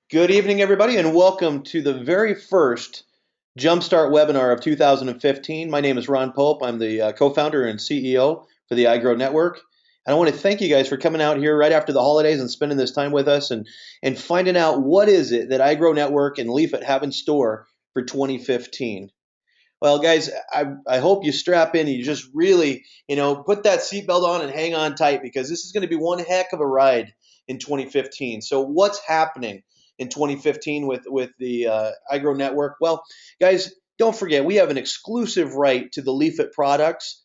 Good evening, everybody, and welcome to the very first Jumpstart webinar of 2015. My name is Ron Pope. I'm the co-founder and CEO for the iGrow Network. And I want to thank you guys for coming out here right after the holidays and spending this time with us and finding out what is it that iGrow Network and Leafit have in store for 2015. Well, guys, I hope you strap in and you just really, put that seatbelt on and hang on tight because this is going to be one heck of a ride in 2015. So what's happening in 2015 with the iGrow Network? Well, guys, don't forget, we have an exclusive right to the Leafit products,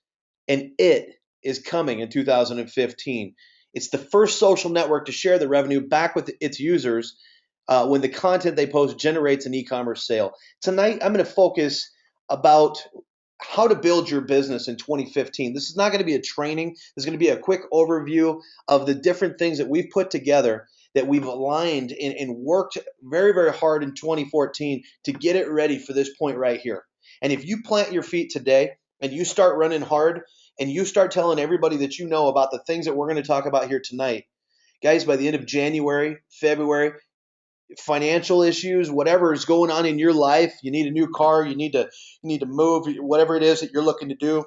and it is coming in 2015. It's the first social network to share the revenue back with its users when the content they post generates an e-commerce sale. Tonight, I'm going to focus about how to build your business in 2015. This is not going to be a training. This is going to be a quick overview of the different things that we've put together that we've aligned and worked very, very hard in 2014 to get it ready for this point right here. And if you plant your feet today and you start running hard and you start telling everybody that you know about the things that we're going to talk about here tonight, guys, by the end of January, February, financial issues, whatever is going on in your life, you need a new car, you need to move, whatever it is that you're looking to do.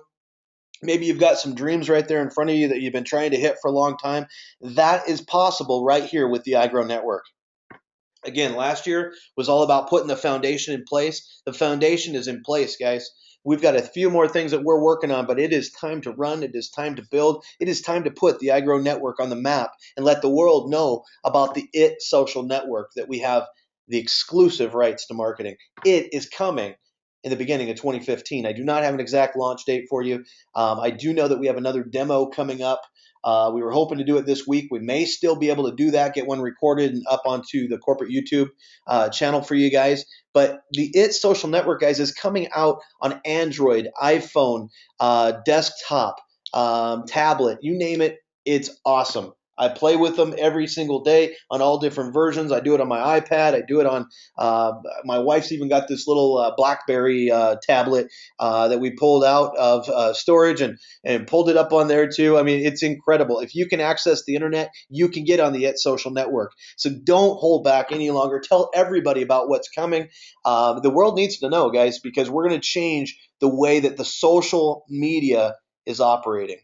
Maybe you've got some dreams right there in front of you that you've been trying to hit for a long time. That is possible right here with the iGrow Network. Again, last year was all about putting the foundation in place. The foundation is in place, guys. We've got a few more things that we're working on, but it is time to run. It is time to build. It is time to put the iGrow Network on the map and let the world know about the IT social network that we have the exclusive rights to marketing. It is coming in the beginning of 2015. I do not have an exact launch date for you. I do know that we have another demo coming up. We were hoping to do it this week. We may still be able to do that, get one recorded and up onto the corporate YouTube channel for you guys. But the IT social network, guys, is coming out on Android, iPhone, desktop, tablet, you name it. It's awesome. I play with them every single day on all different versions. I do it on my iPad. I do it on my wife's even got this little BlackBerry tablet that we pulled out of storage and pulled it up on there too. I mean, it's incredible. If you can access the internet, you can get on the IT social network. So don't hold back any longer. Tell everybody about what's coming. The world needs to know, guys, because we're going to change the way that the social media is operating.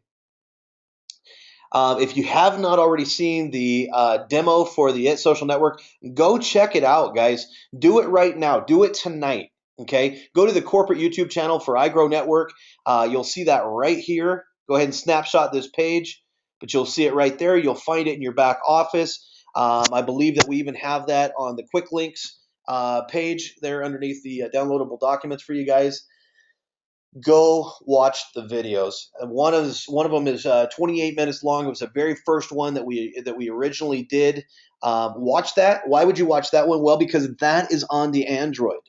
If you have not already seen the demo for the IT Social Network, go check it out, guys. Do it right now. Do it tonight. Okay. Go to the corporate YouTube channel for iGrow Network. You'll see that right here. Go ahead and snapshot this page, but you'll see it right there. You'll find it in your back office. I believe that we even have that on the quick links page there underneath the downloadable documents for you guys. Go watch the videos. One of them is 28 minutes long. It was the very first one that we originally did. Watch that. Why would you watch that one? Well, because that is on the Android.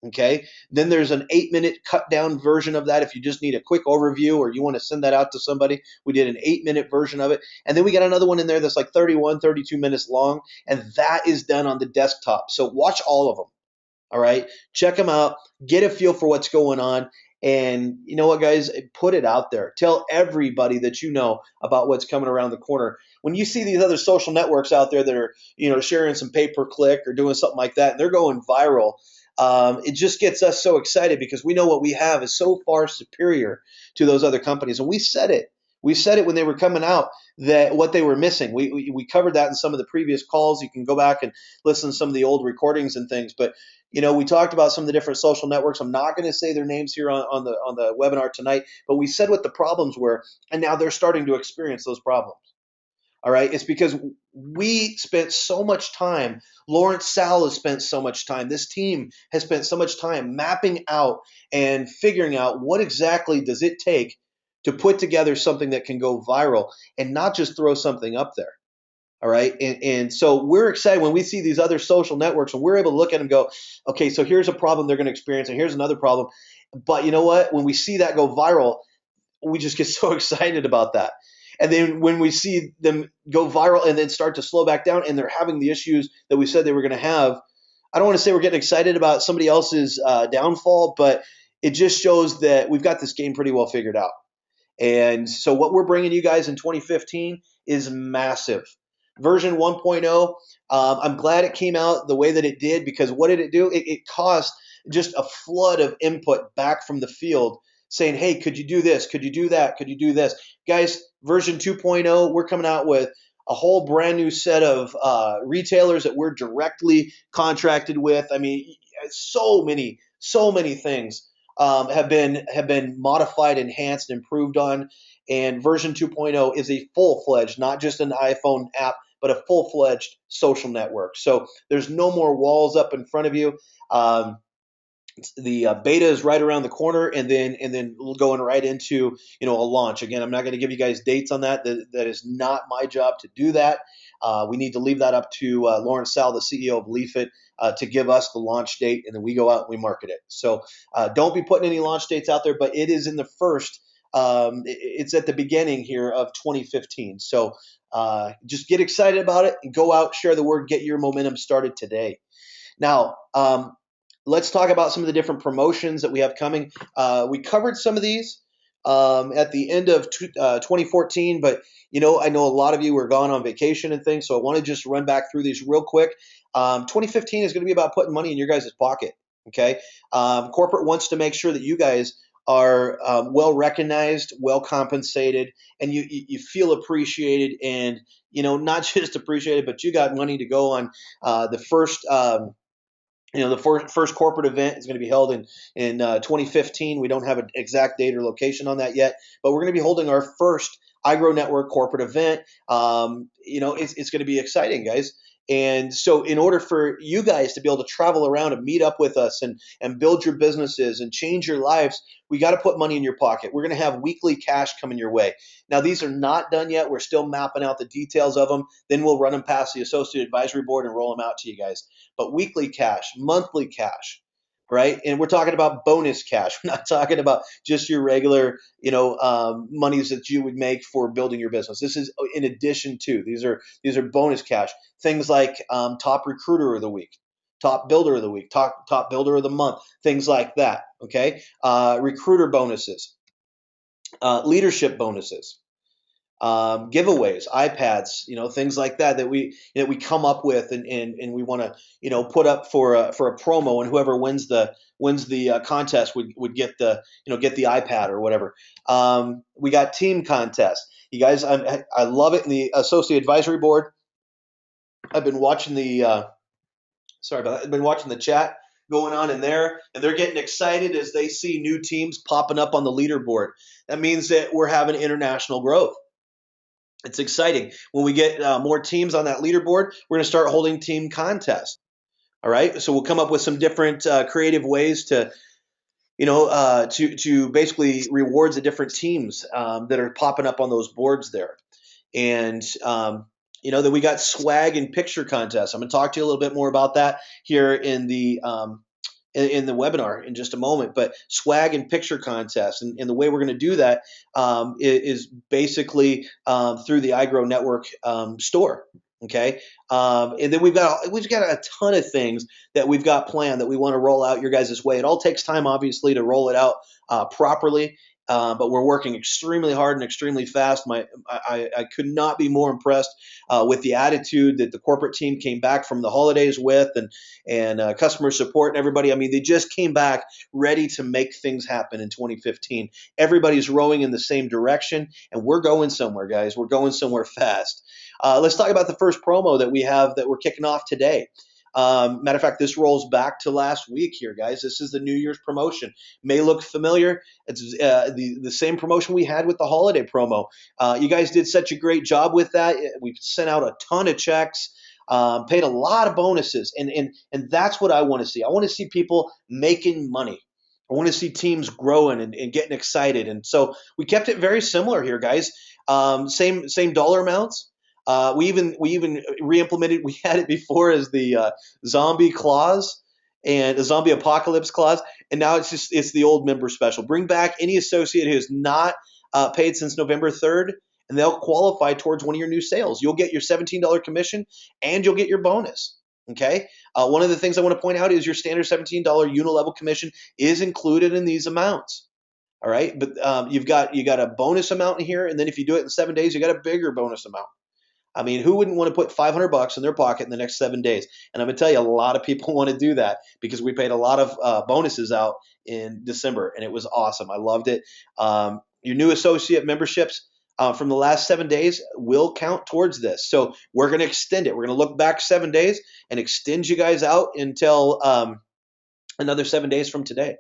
Okay. Then there's an 8-minute cut down version of that if you just need a quick overview or you want to send that out to somebody. We did an 8-minute version of it. And then we got another one in there that's like 31, 32 minutes long. And that is done on the desktop. So watch all of them. All right. Check them out. Get a feel for what's going on. And you know what, guys? Put it out there. Tell everybody that you know about what's coming around the corner. When you see these other social networks out there that are, sharing some pay-per-click or doing something like that, and they're going viral, it just gets us so excited because we know what we have is so far superior to those other companies. And we said it. We said it when they were coming out that what they were missing. We covered that in some of the previous calls. You can go back and listen to some of the old recordings and things. But we talked about some of the different social networks. I'm not going to say their names here on the webinar tonight, but we said what the problems were, and now they're starting to experience those problems. All right, it's because we spent so much time. Lawrence Sal has spent so much time. This team has spent so much time mapping out and figuring out what exactly does it take to put together something that can go viral and not just throw something up there. All right. And so we're excited when we see these other social networks and we're able to look at them and go, okay, so here's a problem they're going to experience and here's another problem. But you know what? When we see that go viral, we just get so excited about that. And then when we see them go viral and then start to slow back down and they're having the issues that we said they were going to have, I don't want to say we're getting excited about somebody else's downfall, but it just shows that we've got this game pretty well figured out. And so what we're bringing you guys in 2015 is massive. version 1.0. I'm glad it came out the way that it did, because what did it do? It caused just a flood of input back from the field saying, hey, could you do this? Could you do that? Could you do this? Guys, version 2.0, we're coming out with a whole brand new set of retailers that we're directly contracted with. I mean, so many things have been modified, enhanced, improved on. And version 2.0 is a full-fledged, not just an iPhone app, but a full-fledged social network. So there's no more walls up in front of you. Um, the beta is right around the corner, and then going right into a launch. Again, I'm not going to give you guys dates on that. That is not my job to do that. We need to leave that up to Lawrence Sal, the CEO of Leafit, to give us the launch date, and then we go out and we market it. So don't be putting any launch dates out there, but it is in the first. It's at the beginning here of 2015. So just get excited about it and go out, share the word, get your momentum started today. Now, let's talk about some of the different promotions that we have coming. We covered some of these at the end of 2014, but I know a lot of you were gone on vacation and things, so I want to just run back through these real quick. 2015 is going to be about putting money in your guys' pocket. Okay, corporate wants to make sure that you guys are well recognized, well compensated, and you feel appreciated, and not just appreciated, but you got money to go on the first. The first corporate event is going to be held in 2015. We don't have an exact date or location on that yet, but we're going to be holding our first iGrow Network corporate event. It's going to be exciting, guys. And so in order for you guys to be able to travel around and meet up with us and build your businesses and change your lives, we got to put money in your pocket. We're going to have weekly cash coming your way. Now, these are not done yet. We're still mapping out the details of them. Then we'll run them past the Associate Advisory Board and roll them out to you guys. But weekly cash, monthly cash, right? And we're talking about bonus cash. We're not talking about just your regular, monies that you would make for building your business. This is in addition to. These are bonus cash. Things like top recruiter of the week, top builder of the week, top builder of the month, things like that. Okay, recruiter bonuses, leadership bonuses. Giveaways, iPads, things like that we come up with, and we want to put up for a promo, and whoever wins the contest would get the iPad or whatever. We got team contests. You guys, I love it. In the Associate Advisory Board, I've been watching I've been watching the chat going on in there, and they're getting excited as they see new teams popping up on the leaderboard. That means that we're having international growth. It's exciting. When we get more teams on that leaderboard, we're going to start holding team contests. All right. So we'll come up with some different creative ways to, to basically reward the different teams that are popping up on those boards there. And, then we got swag and picture contests. I'm going to talk to you a little bit more about that here in the webinar in just a moment. But swag and picture contests, and the way we're going to do that is basically through the iGrow Network store. Okay, and then we've got a ton of things that we've got planned that we want to roll out your guys' way. It all takes time, obviously, to roll it out properly. But we're working extremely hard and extremely fast. I could not be more impressed with the attitude that the corporate team came back from the holidays with, and customer support and everybody. I mean, they just came back ready to make things happen in 2015. Everybody's rowing in the same direction, and we're going somewhere, guys. We're going somewhere fast. Let's talk about the first promo that we have that we're kicking off today. Matter of fact, this rolls back to last week here, guys. This is the New Year's promotion. May look familiar. It's the same promotion we had with the holiday promo. You guys did such a great job with that. We've sent out a ton of checks, paid a lot of bonuses, and that's what I want to see. I want to see people making money. I want to see teams growing and getting excited. And so we kept it very similar here, guys. Same dollar amounts. We even re-implemented. We had it before as the zombie clause and a zombie apocalypse clause, and now it's the old member special. Bring back any associate who has not paid since November 3rd, and they'll qualify towards one of your new sales. You'll get your $17 commission, and you'll get your bonus. Okay. One of the things I want to point out is your standard $17 unilevel commission is included in these amounts. All right, but you got a bonus amount in here, and then if you do it in 7 days, you got a bigger bonus amount. I mean, who wouldn't want to put 500 bucks in their pocket in the next 7 days? And I'm going to tell you, a lot of people want to do that because we paid a lot of bonuses out in December, and it was awesome. I loved it. Your new associate memberships from the last 7 days will count towards this. So we're going to extend it. We're going to look back 7 days and extend you guys out until another 7 days from today.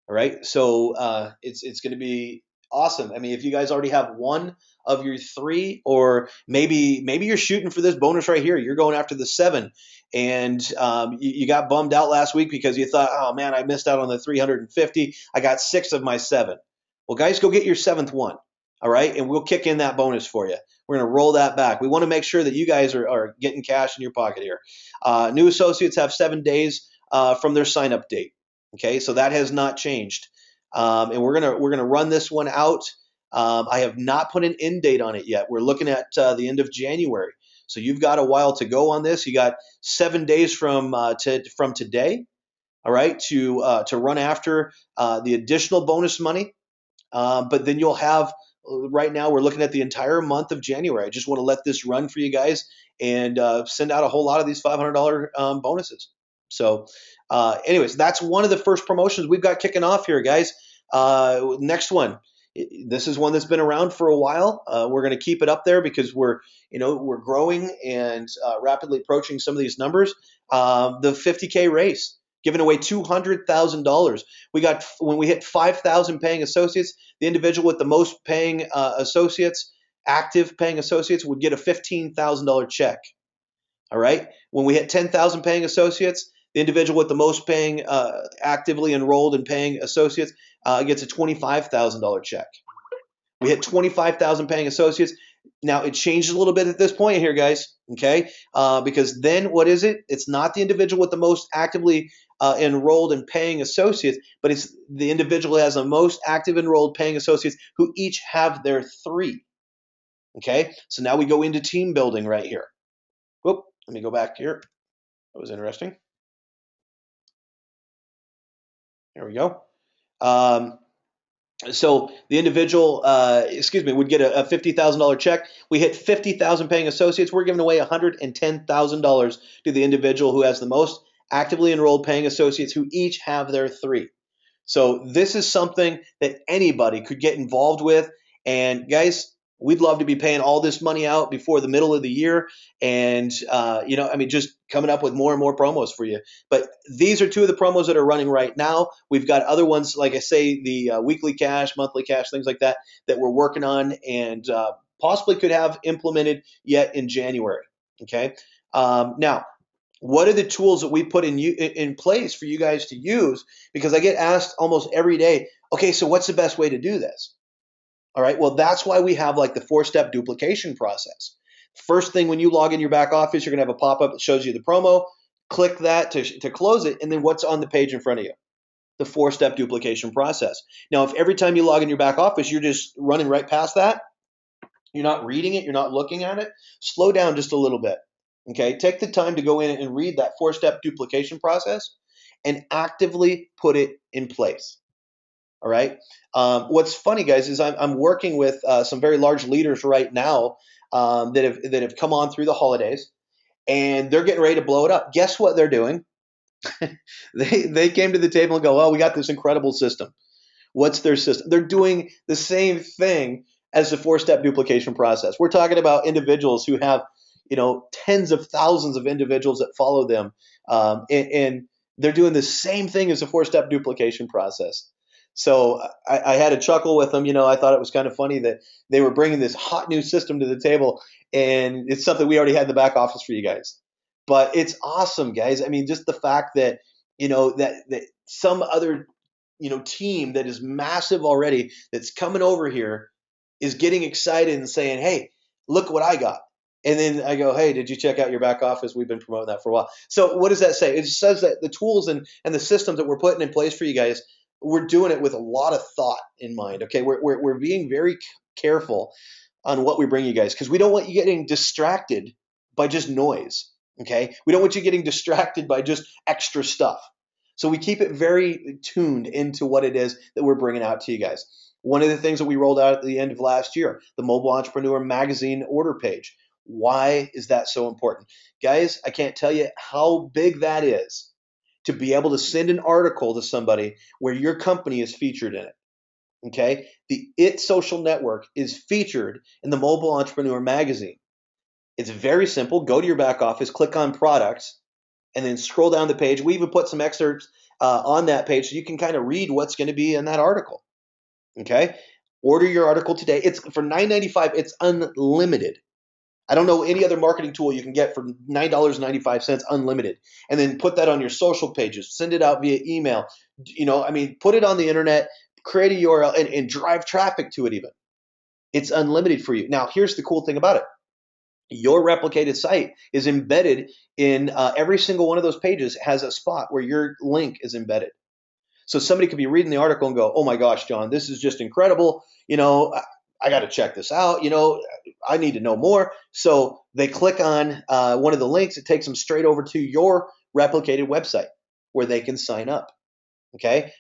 All right. So it's going to be awesome. I mean, if you guys already have one of your three, or maybe you're shooting for this bonus right here, you're going after the 7, and you got bummed out last week because you thought, oh man, I missed out on the 350. I got 6 of my 7. Well, guys, go get your 7th one. All right, and we'll kick in that bonus for you. We're going to roll that back. We want to make sure that you guys are getting cash in your pocket here. New associates have 7 days from their sign up date. Okay, so that has not changed, and we're gonna run this one out. I have not put an end date on it yet. We're looking at the end of January, so you've got a while to go on this. You got 7 days from today, all right, to run after the additional bonus money. But then you'll have. Right now, we're looking at the entire month of January. I just want to let this run for you guys and send out a whole lot of these $500 bonuses. So anyways, that's one of the first promotions we've got kicking off here, guys. Next one. This is one that's been around for a while. We're going to keep it up there because we're growing and rapidly approaching some of these numbers. The 50K race, giving away $200,000. We got, when we hit 5,000 paying associates, the individual with the most paying associates, active paying associates, would get a $15,000 check. All right. When we hit 10,000 paying associates, the individual with the most paying actively enrolled and paying associates gets a $25,000 check. We hit 25,000 paying associates. Now it changes a little bit at this point here, guys. Okay, because then what is it? It's not the individual with the most actively enrolled and paying associates, but it's the individual who has the most active enrolled paying associates who each have their 3. Okay, so now we go into team building right here. Whoop, let me go back here. That was interesting. There we go. So the individual, would get a $50,000 check. We hit 50,000 paying associates. We're giving away $110,000 to the individual who has the most actively enrolled paying associates who each have their 3. So this is something that anybody could get involved with. And guys, we'd love to be paying all this money out before the middle of the year, and just coming up with more and more promos for you. But these are 2 of the promos that are running right now. We've got other ones, like I say, the weekly cash, monthly cash, things like that we're working on, and possibly could have implemented yet in January. Okay. Now, what are the tools that we put in place for you guys to use? Because I get asked almost every day, okay, so what's the best way to do this? All right, well, that's why we have like the 4-step duplication process. First thing, when you log in your back office, you're going to have a pop-up that shows you the promo. Click that to close it, and then what's on the page in front of you? The 4-step duplication process. Now, if every time you log in your back office, you're just running right past that, you're not reading it, you're not looking at it, slow down just a little bit. Okay, take the time to go in and read that 4-step duplication process and actively put it in place. All right. What's funny, guys, is I'm working with some very large leaders right now that have come on through the holidays, and they're getting ready to blow it up. Guess what they're doing? They came to the table and go, "Well, we got this incredible system." What's their system? They're doing the same thing as the 4-step duplication process. We're talking about individuals who have, tens of thousands of individuals that follow them, and they're doing the same thing as the 4-step duplication process. So I had a chuckle with them. I thought it was kind of funny that they were bringing this hot new system to the table, and it's something we already had in the back office for you guys. But it's awesome, guys. I mean, just the fact that, that some other, team that is massive already that's coming over here is getting excited and saying, "Hey, look what I got." And then I go, "Hey, did you check out your back office? We've been promoting that for a while." So what does that say? It says that the tools and the systems that we're putting in place for you guys, we're doing it with a lot of thought in mind. Okay, we're being very careful on what we bring you guys, because we don't want you getting distracted by just noise. Okay, we don't want you getting distracted by just extra stuff. So we keep it very tuned into what it is that we're bringing out to you guys. One of the things that we rolled out at the end of last year, the Mobile Entrepreneur Magazine order page. Why is that so important? Guys, I can't tell you how big that is to be able to send an article to somebody where your company is featured in it. Okay? The It Social Network is featured in the Mobile Entrepreneur magazine. It's very simple. Go to your back office, click on products, and then scroll down the page. We even put some excerpts on that page so you can kind of read what's going to be in that article. Okay? Order your article today. It's for $9.95. It's unlimited. I don't know any other marketing tool you can get for $9.95 unlimited. And then put that on your social pages. Send it out via email. Put it on the internet, create a URL, and drive traffic to it even. It's unlimited for you. Now, here's the cool thing about it. Your replicated site is embedded in every single one of those pages has a spot where your link is embedded. So somebody could be reading the article and go, oh my gosh, John, this is just incredible. I got to check this out. I need to know more. So they click on one of the links. It takes them straight over to your replicated website where they can sign up. Okay.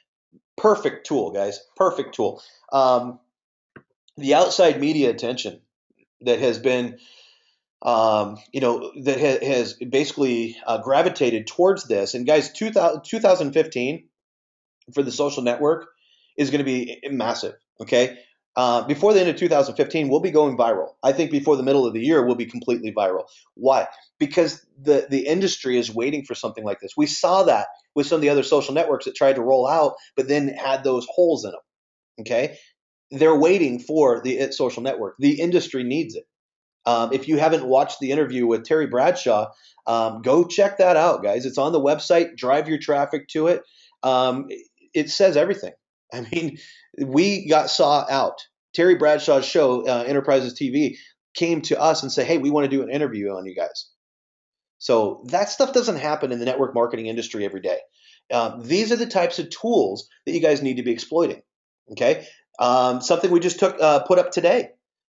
Perfect tool, guys. Perfect tool. The outside media attention that has been that has basically gravitated towards this. And guys, 2015 for the social network is going to be massive. Okay. Before the end of 2015, we'll be going viral. I think before the middle of the year, we'll be completely viral. Why? Because the industry is waiting for something like this. We saw that with some of the other social networks that tried to roll out, but then had those holes in them. Okay. They're waiting for the It Social Network. The industry needs it. If you haven't watched the interview with Terry Bradshaw, go check that out, guys. It's on the website. Drive your traffic to it. It says everything. I mean, we got saw out. Terry Bradshaw's show, Enterprises TV, came to us and said, hey, we want to do an interview on you guys. So that stuff doesn't happen in the network marketing industry every day. These are the types of tools that you guys need to be exploiting. Okay. Something we just put up today,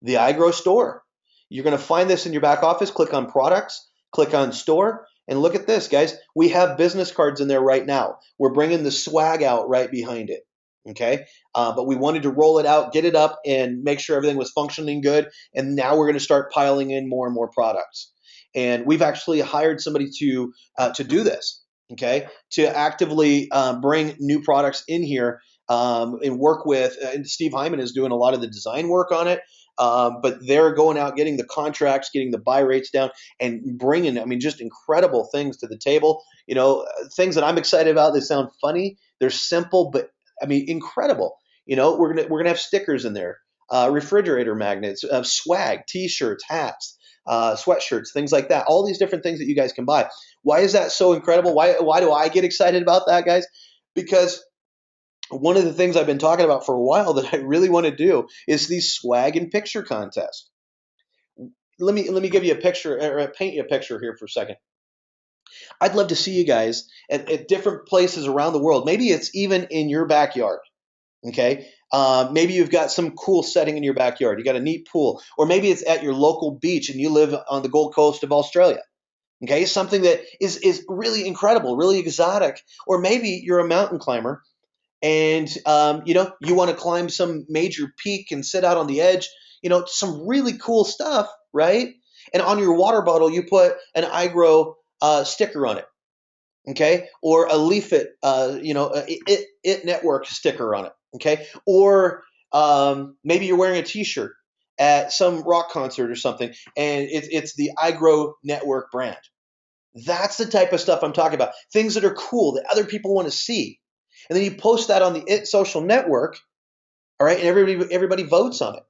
the iGrow store. You're going to find this in your back office. Click on products, click on store, and look at this, guys. We have business cards in there right now. We're bringing the swag out right behind it. Okay. But we wanted to roll it out, get it up, and make sure everything was functioning good. And now we're going to start piling in more and more products. And we've actually hired somebody to do this. Okay. To actively bring new products in here and work with. And Steve Hyman is doing a lot of the design work on it. But they're going out, getting the contracts, getting the buy rates down, and bringing, just incredible things to the table. Things that I'm excited about. They sound funny. They're simple, but incredible. We're gonna have stickers in there, refrigerator magnets, swag, T-shirts, hats, sweatshirts, things like that. All these different things that you guys can buy. Why is that so incredible? Why do I get excited about that, guys? Because one of the things I've been talking about for a while that I really want to do is these swag and picture contests. Let me give you a picture, or paint you a picture here for a second. I'd love to see you guys at different places around the world. Maybe it's even in your backyard. Okay. Maybe you've got some cool setting in your backyard. You got a neat pool, or maybe it's at your local beach and you live on the Gold Coast of Australia. Okay. Something that is really incredible, really exotic. Or maybe you're a mountain climber and you want to climb some major peak and sit out on the edge, some really cool stuff, right? And on your water bottle, you put an iGrow sticker on it, okay? Or a leafit, it network sticker on it, okay? Or maybe you're wearing a T-shirt at some rock concert or something, and it's the iGrow network brand. That's the type of stuff I'm talking about. Things that are cool that other people want to see. And then you post that on the It Social Network, all right, and everybody votes on it.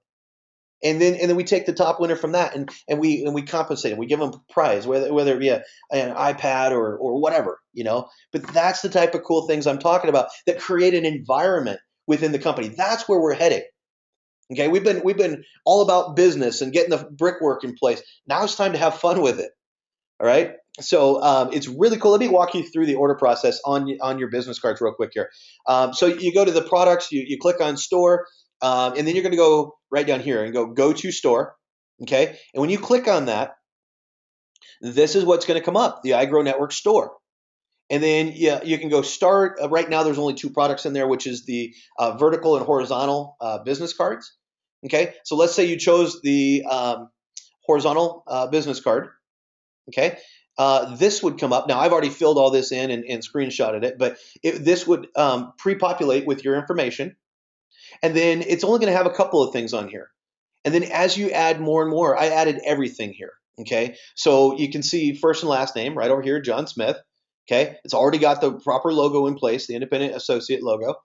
And then we take the top winner from that, and we compensate them. We give them a prize, whether it be an iPad or whatever, But that's the type of cool things I'm talking about that create an environment within the company. That's where we're heading. Okay, we've been all about business and getting the brickwork in place. Now it's time to have fun with it. All right. So it's really cool. Let me walk you through the order process on your business cards real quick here. So you go to the products, you click on store, and then you're going to go right down here and go to store. Okay. And when you click on that, this is what's going to come up, the iGrow Network store. And then you can go start. Right now, there's only two products in there, which is the vertical and horizontal business cards. Okay. So let's say you chose the horizontal business card. Okay. This would come up. Now, I've already filled all this in and screenshotted it, but this would pre-populate with your information. And then it's only going to have a couple of things on here. And then as you add more and more, I added everything here. Okay. So you can see first and last name right over here, John Smith. Okay. It's already got the proper logo in place, the independent associate logo.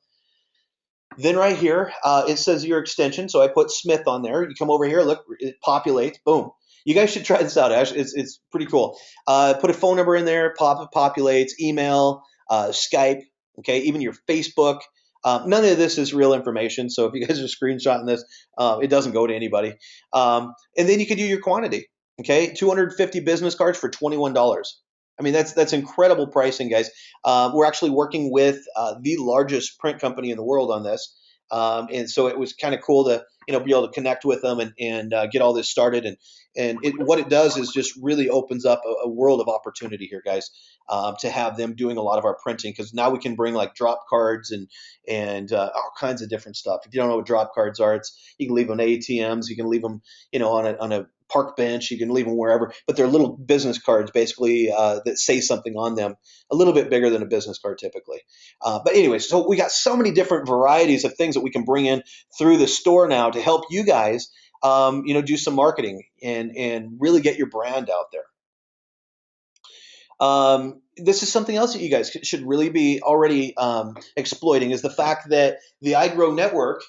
Then right here, it says your extension. So I put Smith on there. You come over here, look, it populates. Boom. You guys should try this out. Actually, it's pretty cool. Put a phone number in there, populates, email, Skype, okay, even your Facebook. None of this is real information. So if you guys are screenshotting this, it doesn't go to anybody. And then you could do your quantity. Okay, 250 business cards for $21. I mean, that's incredible pricing, guys. We're actually working with the largest print company in the world on this, and so it was kind of cool to be able to connect with them and get all this started. And what it does is just really opens up a world of opportunity here, guys, to have them doing a lot of our printing, because now we can bring like drop cards and all kinds of different stuff. If you don't know what drop cards are, you can leave them on ATMs, you can leave them on a park bench, you can leave them wherever, but they're little business cards basically that say something on them, a little bit bigger than a business card typically. But anyway, so we got so many different varieties of things that we can bring in through the store now to help you guys do some marketing and really get your brand out there. This is something else that you guys should really be already exploiting, is the fact that the iGrow network,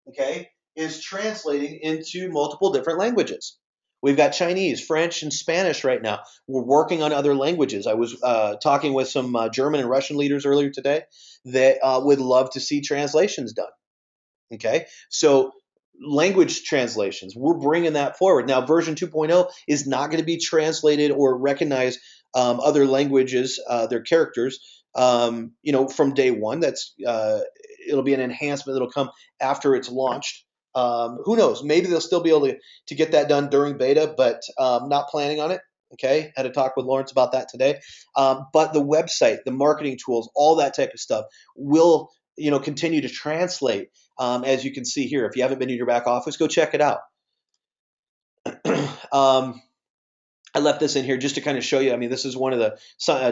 okay, is translating into multiple different languages. We've got Chinese, French, and Spanish right now. We're working on other languages. I was talking with some German and Russian leaders earlier today that would love to see translations done. Okay, so language translations, we're bringing that forward. Now, version 2.0 is not going to be translated or recognize other languages, their characters, from day one. It'll be an enhancement that'll come after it's launched. Who knows? Maybe they'll still be able to get that done during beta, but not planning on it. Okay, had a talk with Lawrence about that today. But the website, the marketing tools, all that type of stuff will continue to translate. As you can see here, if you haven't been in your back office, go check it out. I left this in here just to kind of show you. I mean, this is one of the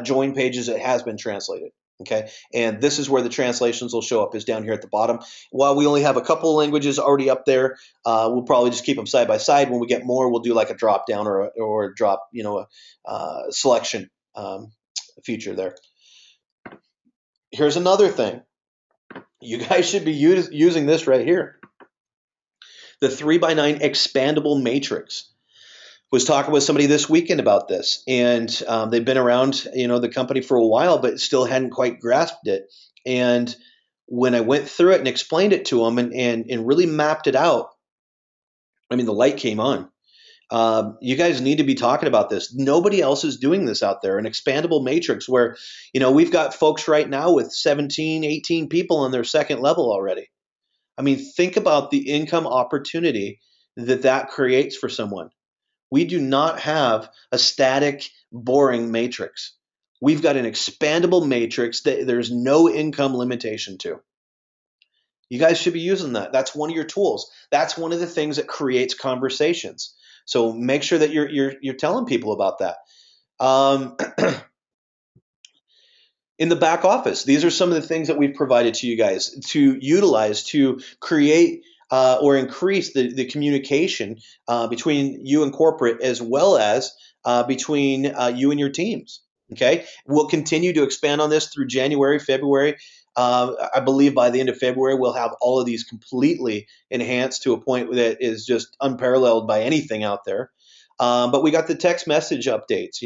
join pages that has been translated. Okay, and this is where the translations will show up, is down here at the bottom. While we only have a couple of languages already up there, we'll probably just keep them side by side. When we get more, we'll do like a drop down or a drop, a selection feature there. Here's another thing. You guys should be using this right here. The 3x9 expandable matrix. Was talking with somebody this weekend about this, and they've been around, the company for a while, but still hadn't quite grasped it. And when I went through it and explained it to them and really mapped it out, I mean, the light came on. You guys need to be talking about this. Nobody else is doing this out there. An expandable matrix where, we've got folks right now with 17, 18 people on their second level already. I mean, think about the income opportunity that creates for someone. We do not have a static, boring matrix. We've got an expandable matrix that there's no income limitation to. You guys should be using that. That's one of your tools. That's one of the things that creates conversations. So make sure that you're telling people about that. In the back office, these are some of the things that we've provided to you guys to utilize to create or increase the communication between you and corporate, as well as between you and your teams. Okay, we'll continue to expand on this through January, February. I believe by the end of February, we'll have all of these completely enhanced to a point that is just unparalleled by anything out there. But we got the text message updates.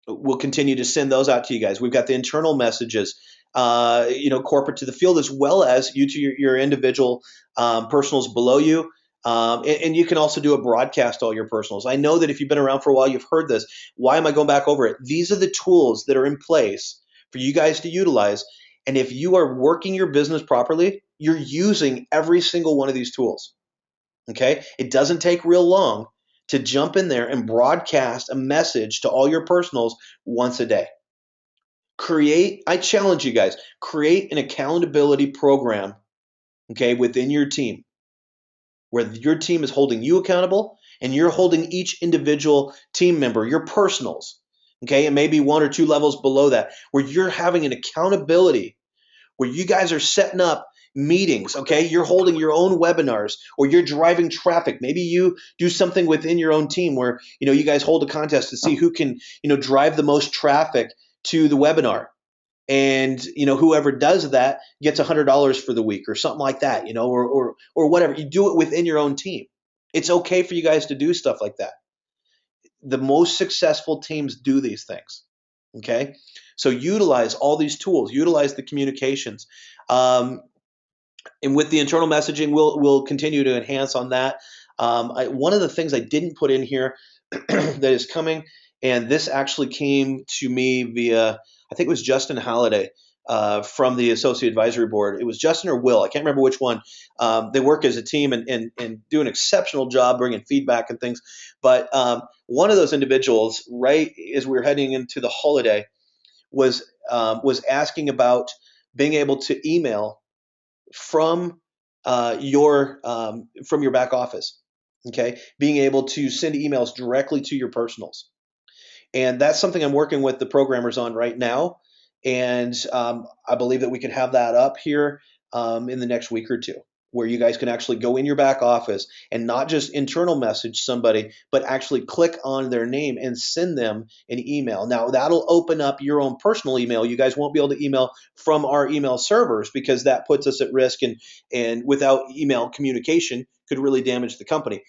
We'll continue to send those out to you guys. We've got the internal messages, corporate to the field, as well as you to your individual personals below you. And you can also do a broadcast to all your personals. I know that if you've been around for a while, you've heard this. Why am I going back over it? These are the tools that are in place for you guys to utilize. And if you are working your business properly, you're using every single one of these tools. Okay? It doesn't take real long to jump in there and broadcast a message to all your personals once a day. I challenge you guys, create an accountability program, okay, within your team, where your team is holding you accountable and you're holding each individual team member, your personals, okay, and maybe one or two levels below that, where you're having an accountability, where you guys are setting up meetings, okay? You're holding your own webinars, or you're driving traffic. Maybe you do something within your own team where, you guys hold a contest to see who can, drive the most traffic to the webinar. And, whoever does that gets $100 for the week or something like that, or whatever. You do it within your own team. It's okay for you guys to do stuff like that. The most successful teams do these things. Okay. So utilize all these tools, utilize the communications. And with the internal messaging, we'll continue to enhance on that. One of the things I didn't put in here that is coming, and this actually came to me via, I think it was Justin Halliday from the Associate Advisory Board. It was Justin or Will, I can't remember which one. They work as a team and do an exceptional job bringing feedback and things. But one of those individuals, right as we were heading into the holiday, was asking about being able to email from your back office. Okay, being able to send emails directly to your personals, and that's something I'm working with the programmers on right now. And I believe that we can have that up here in the next week or two, where you guys can actually go in your back office and not just internal message somebody, but actually click on their name and send them an email. Now, that'll open up your own personal email. You guys won't be able to email from our email servers, because that puts us at risk, and without email communication could really damage the company.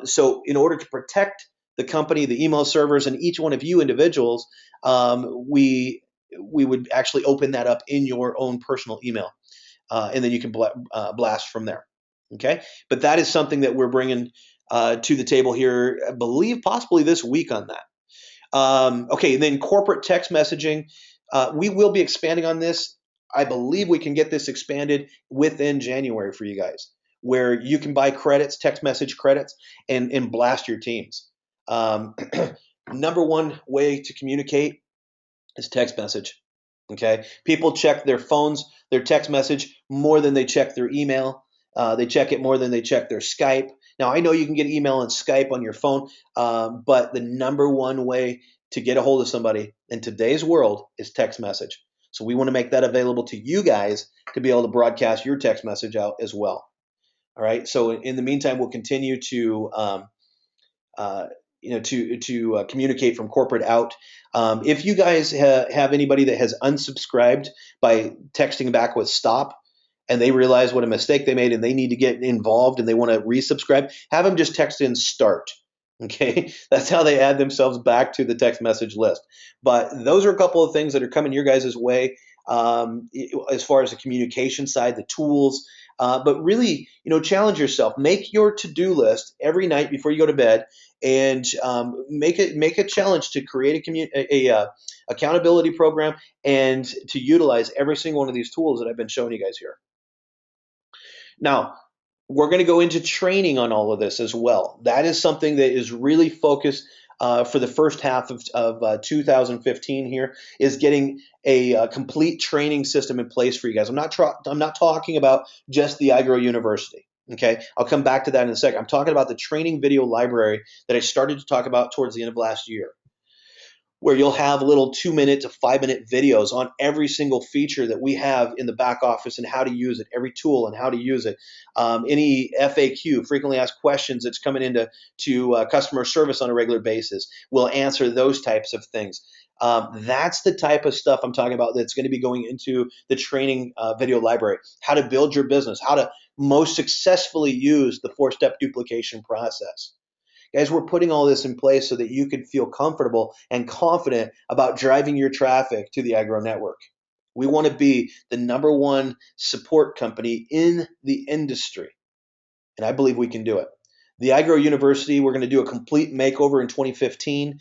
So in order to protect the company, the email servers, and each one of you individuals, we would actually open that up in your own personal email, and then you can blast from there. Okay, but that is something that we're bringing to the table here, I believe, possibly this week on that. Okay, and then corporate text messaging. We will be expanding on this. I believe we can get this expanded within January for you guys, where you can buy credits, text message credits, and blast your teams. Number one way to communicate is text message. Okay, people check their phones, their text message, more than they check their email. They check it more than they check their Skype. Now, I know you can get email and Skype on your phone, but the number one way to get a hold of somebody in today's world is text message. So we want to make that available to you guys to be able to broadcast your text message out as well. All right. So in the meantime, we'll continue to uh, communicate from corporate out. If you guys have anybody that has unsubscribed by texting back with stop, and they realize what a mistake they made and they need to get involved and they want to resubscribe, have them just text in start. Okay, that's how they add themselves back to the text message list. But those are a couple of things that are coming your guys' way, as far as the communication side, the tools. But really, challenge yourself. Make your to-do list every night before you go to bed, and make a challenge to create a accountability program and to utilize every single one of these tools that I've been showing you guys here. Now, we're going to go into training on all of this as well. That is something that is really focused for the first half of 2015 here, is getting a complete training system in place for you guys. I'm not talking about just the iGrow University. Okay, I'll come back to that in a second. I'm talking about the training video library that I started to talk about towards the end of last year, where you'll have little 2-minute to 5-minute videos on every single feature that we have in the back office and how to use it, every tool and how to use it. Any FAQ, frequently asked questions, that's coming into customer service on a regular basis, we'll answer those types of things. That's the type of stuff I'm talking about that's going to be going into the training video library. How to build your business, how to most successfully use the 4-step duplication process. Guys, we're putting all this in place so that you can feel comfortable and confident about driving your traffic to the iGrow network. We want to be the number one support company in the industry, and I believe we can do it. The iGrow University, we're going to do a complete makeover in 2015.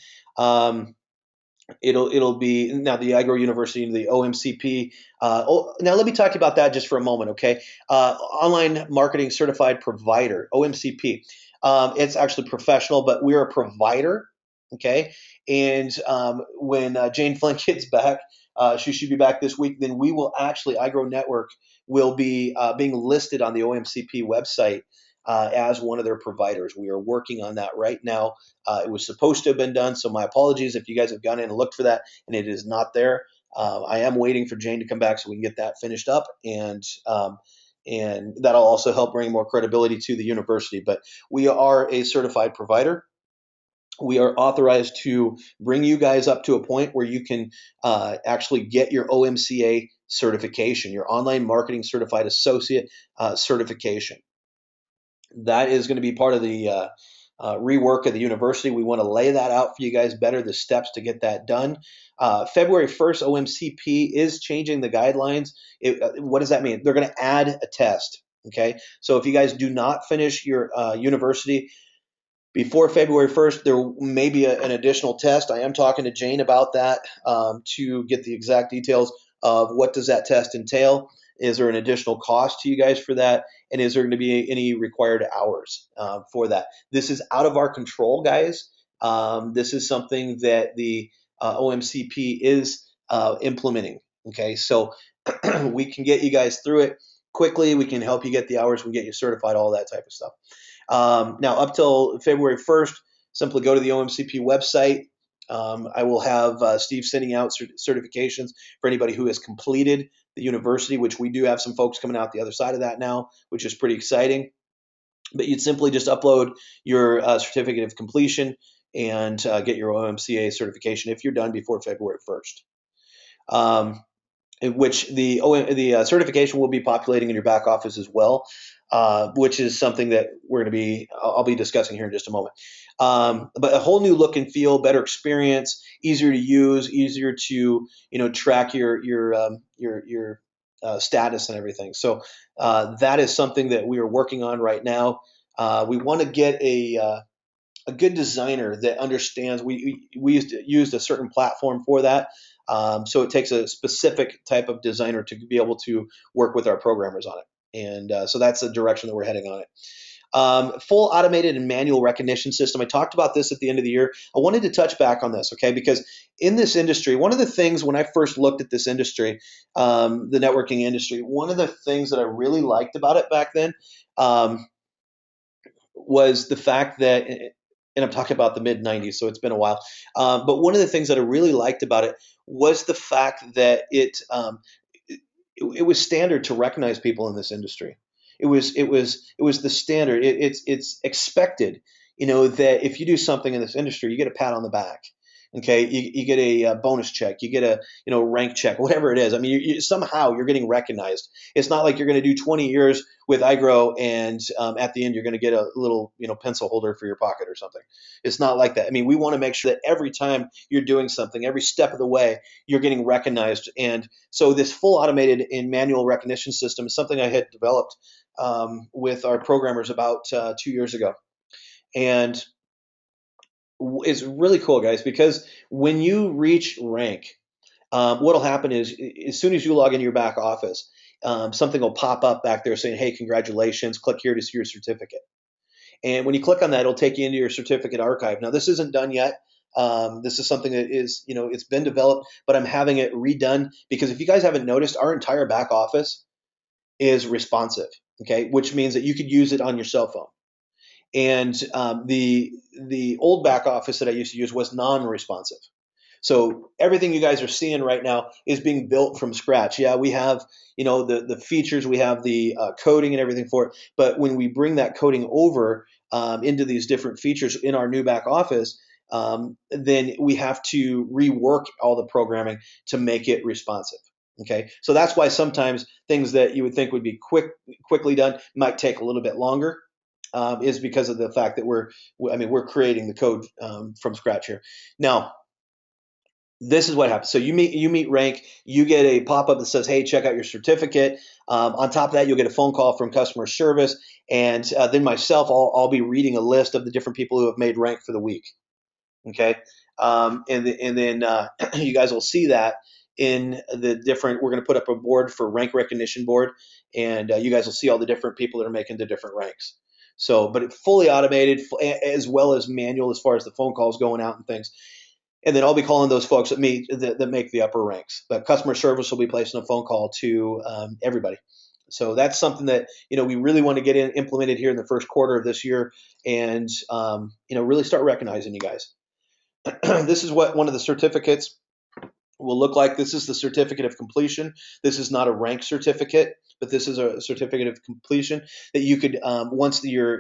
It'll be now the iGrow University, the OMCP. Now let me talk about that just for a moment, okay? Online Marketing Certified Provider, OMCP. It's actually professional, but we're a provider, okay? And when Jane Flint gets back, she should be back this week, then we will actually, iGrow Network will be being listed on the OMCP website as one of their providers. We are working on that right now. It was supposed to have been done, so my apologies if you guys have gone in and looked for that and it is not there. I am waiting for Jane to come back so we can get that finished up, and that'll also help bring more credibility to the university. But we are a certified provider. We are authorized to bring you guys up to a point where you can actually get your OMCA certification, your Online Marketing Certified Associate certification. That is going to be part of the rework of the university. We want to lay that out for you guys better, the steps to get that done. February 1st, OMCP is changing the guidelines. What does that mean? They're going to add a test. Okay, so if you guys do not finish your university before February 1st, there may be an additional test. I am talking to Jane about that to get the exact details of what does that test entail. Is there an additional cost to you guys for that? And is there going to be any required hours for that? This is out of our control, guys. This is something that the OMCP is implementing. Okay, so we can get you guys through it quickly. We can help you get the hours. We can get you certified, all that type of stuff. Now, up till February 1st, simply go to the OMCP website. I will have Steve sending out certifications for anybody who has completed the university, which we do have some folks coming out the other side of that now, which is pretty exciting. But you'd simply just upload your certificate of completion and get your OMCA certification if you're done before February 1st. In which the certification will be populating in your back office as well, which is something that I'll be discussing here in just a moment. But a whole new look and feel, better experience, easier to use, easier to track your status and everything. So that is something that we are working on right now. We want to get a good designer that understands. We used a certain platform for that. So it takes a specific type of designer to be able to work with our programmers on it. And so that's the direction that we're heading on it. Full automated and manual recognition system. I talked about this at the end of the year. I wanted to touch back on this, okay? Because in this industry, one of the things when I first looked at this industry, the networking industry, one of the things that I really liked about it back then was the fact that, and I'm talking about the mid 90s, so it's been a while. But one of the things that I really liked about it was the fact that it was standard to recognize people in this industry. It was the standard. It's expected, that if you do something in this industry, you get a pat on the back. Okay, you get a bonus check, you get a rank check, whatever it is. I mean, somehow you're getting recognized. It's not like you're going to do 20 years with iGrow and at the end you're going to get a little pencil holder for your pocket or something. It's not like that. I mean, we want to make sure that every time you're doing something, every step of the way, you're getting recognized. And so this full automated and manual recognition system is something I had developed with our programmers about 2 years ago, and it's really cool, guys, because when you reach rank, what'll happen is as soon as you log into your back office, something will pop up back there saying, "Hey, congratulations! Click here to see your certificate." And when you click on that, it'll take you into your certificate archive. Now, this isn't done yet. This is something that is, it's been developed, but I'm having it redone because if you guys haven't noticed, our entire back office is responsive. Okay, which means that you could use it on your cell phone. And the old back office that I used to use was non-responsive. So everything you guys are seeing right now is being built from scratch. Yeah, we have the features, we have the coding and everything for it. But when we bring that coding over into these different features in our new back office, then we have to rework all the programming to make it responsive. Okay, so that's why sometimes things that you would think would be quickly done might take a little bit longer. Is because of the fact that we're creating the code from scratch here. Now, this is what happens. So you meet rank, you get a pop-up that says, "Hey, check out your certificate." On top of that, you'll get a phone call from customer service, and then myself, I'll be reading a list of the different people who have made rank for the week. Okay, and then you guys will see that in the different. We're going to put up a board for rank recognition board, and you guys will see all the different people that are making the different ranks. So, but it's fully automated as well as manual as far as the phone calls going out and things. And then I'll be calling those folks that make the upper ranks. But customer service will be placing a phone call to everybody. So that's something that we really want to get implemented here in the first quarter of this year, and really start recognizing you guys. This is what one of the certificates will look like. This is the certificate of completion. This is not a rank certificate, but this is a certificate of completion that you could once the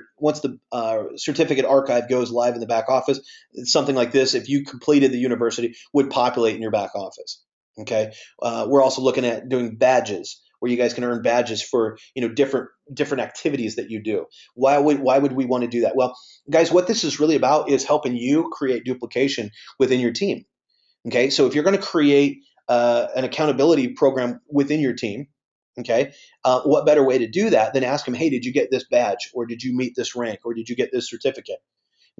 certificate archive goes live in the back office, something like this, if you completed the university, would populate in your back office. Okay, we're also looking at doing badges where you guys can earn badges for different activities that you do. Why would we want to do that? Well, guys, what this is really about is helping you create duplication within your team. Okay, so if you're going to create an accountability program within your team, okay, what better way to do that than ask them, hey, did you get this badge, or did you meet this rank, or did you get this certificate?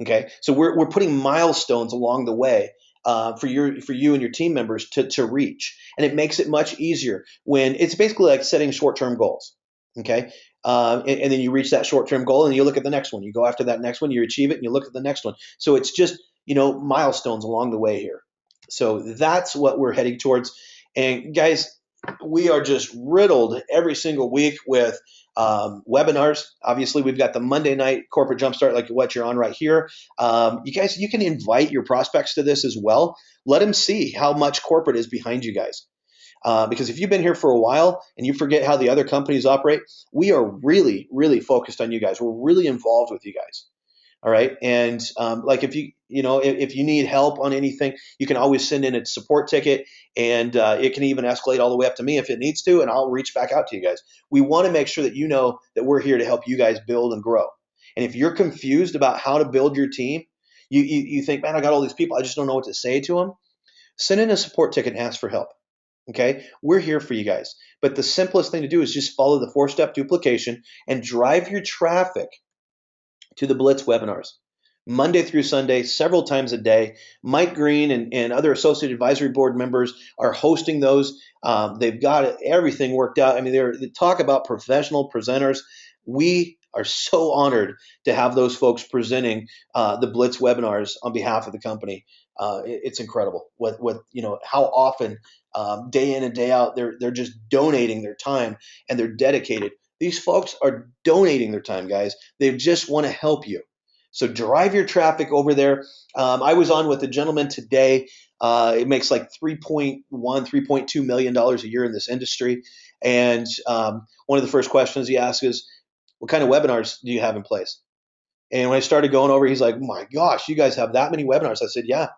Okay, so we're putting milestones along the way for you and your team members to reach, and it makes it much easier when it's basically like setting short-term goals. Okay, and then you reach that short-term goal, and you look at the next one. You go after that next one, you achieve it, and you look at the next one. So it's just milestones along the way here. So that's what we're heading towards. And guys, we are just riddled every single week with webinars. Obviously, we've got the Monday night corporate jumpstart, like what you're on right here. You guys, you can invite your prospects to this as well. Let them see how much corporate is behind you guys. Because if you've been here for a while and you forget how the other companies operate, we are really, really focused on you guys. We're really involved with you guys. All right. And like if you need help on anything, you can always send in a support ticket, and it can even escalate all the way up to me if it needs to, and I'll reach back out to you guys. We want to make sure that that we're here to help you guys build and grow. And if you're confused about how to build your team, you think, man, I got all these people, I just don't know what to say to them. Send in a support ticket and ask for help. Okay, we're here for you guys. But the simplest thing to do is just follow the 4-step duplication and drive your traffic to the Blitz webinars, Monday through Sunday, several times a day. Mike Green and other associate advisory board members are hosting those. They've got everything worked out. I mean, they talk about professional presenters. We are so honored to have those folks presenting the Blitz webinars on behalf of the company. It's incredible how often day in and day out they're just donating their time, and they're dedicated. These folks are donating their time, guys. They just want to help you. So drive your traffic over there. I was on with a gentleman today. It makes like $3.2 million a year in this industry. And one of the first questions he asked is, what kind of webinars do you have in place? And when I started going over, he's like, my gosh, you guys have that many webinars? I said, yeah.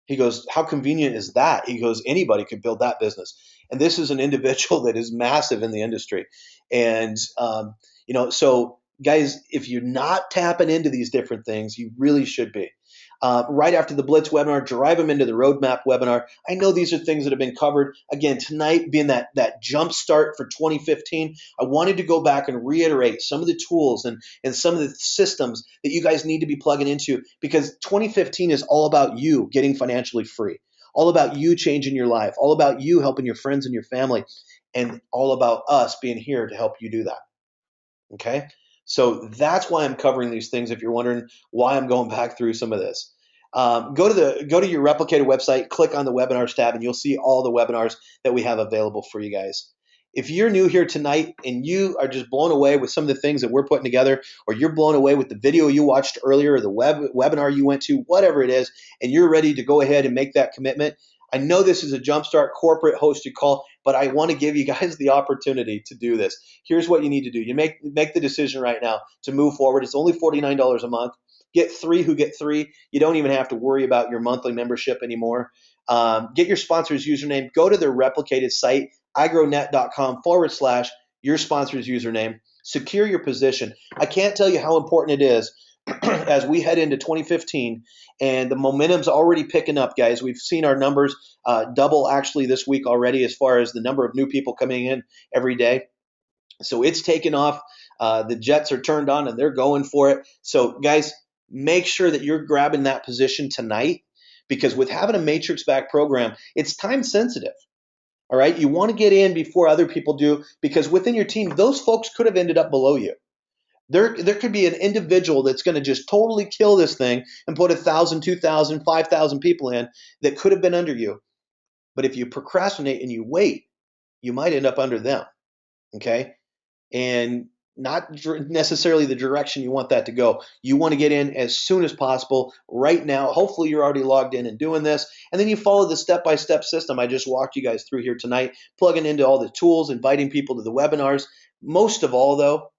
He goes, how convenient is that? He goes, anybody could build that business. And this is an individual that is massive in the industry. And, so guys, if you're not tapping into these different things, you really should be. Right after the Blitz webinar, drive them into the Roadmap webinar. I know these are things that have been covered. Again, tonight being that jump start for 2015, I wanted to go back and reiterate some of the tools and some of the systems that you guys need to be plugging into, because 2015 is all about you getting financially free, all about you changing your life, all about you helping your friends and your family, and all about us being here to help you do that. Okay? So that's why I'm covering these things. If you're wondering why I'm going back through some of this, go to your replicated website, click on the webinars tab, and you'll see all the webinars that we have available for you guys. If you're new here tonight and you are just blown away with some of the things that we're putting together, or you're blown away with the video you watched earlier, or the webinar you went to, whatever it is, and you're ready to go ahead and make that commitment, I know this is a Jumpstart corporate hosted call, but I want to give you guys the opportunity to do this. Here's what you need to do. You make the decision right now to move forward. It's only $49 a month. Get 3 who get 3. You don't even have to worry about your monthly membership anymore. Get your sponsor's username. Go to their replicated site, igrownet.com/your sponsor's username. Secure your position. I can't tell you how important it is as we head into 2015, and the momentum's already picking up, guys. We've seen our numbers double actually this week already as far as the number of new people coming in every day. So it's taken off. The jets are turned on and they're going for it. So guys, make sure that you're grabbing that position tonight, because with having a matrix back program, it's time sensitive. All right. You want to get in before other people do, because within your team, those folks could have ended up below you. There could be an individual that's going to just totally kill this thing and put 1,000, 2,000, 5,000 people in that could have been under you. But if you procrastinate and you wait, you might end up under them. Okay. and not necessarily the direction you want that to go. You want to get in as soon as possible right now. Hopefully you're already logged in and doing this, and then you follow the step-by-step system I just walked you guys through here tonight, plugging into all the tools, inviting people to the webinars. Most of all though,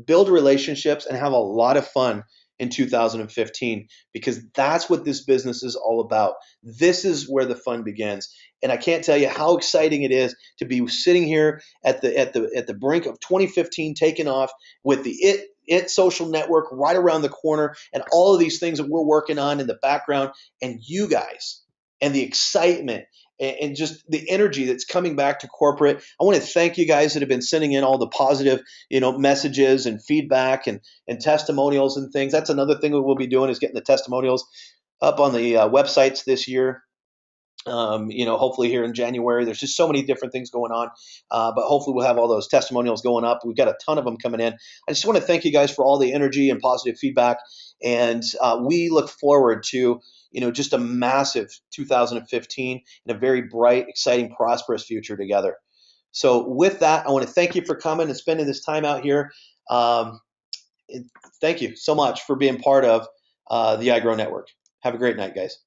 build relationships and have a lot of fun in 2015, because that's what this business is all about. This is where the fun begins. And I can't tell you how exciting it is to be sitting here at the brink of 2015 taking off with the it social network right around the corner, and all of these things that we're working on in the background, and you guys, and the excitement and just the energy that's coming back to corporate. I want to thank you guys that have been sending in all the positive, messages and feedback and testimonials and things. That's another thing that we'll be doing, is getting the testimonials up on the websites this year. Hopefully here in January. There's just so many different things going on, but hopefully we'll have all those testimonials going up. We've got a ton of them coming in. I just want to thank you guys for all the energy and positive feedback, and we look forward to just a massive 2015 and a very bright, exciting, prosperous future together. So with that, I want to thank you for coming and spending this time out here. Um, Thank you so much for being part of the iGrow Network. Have a great night, guys.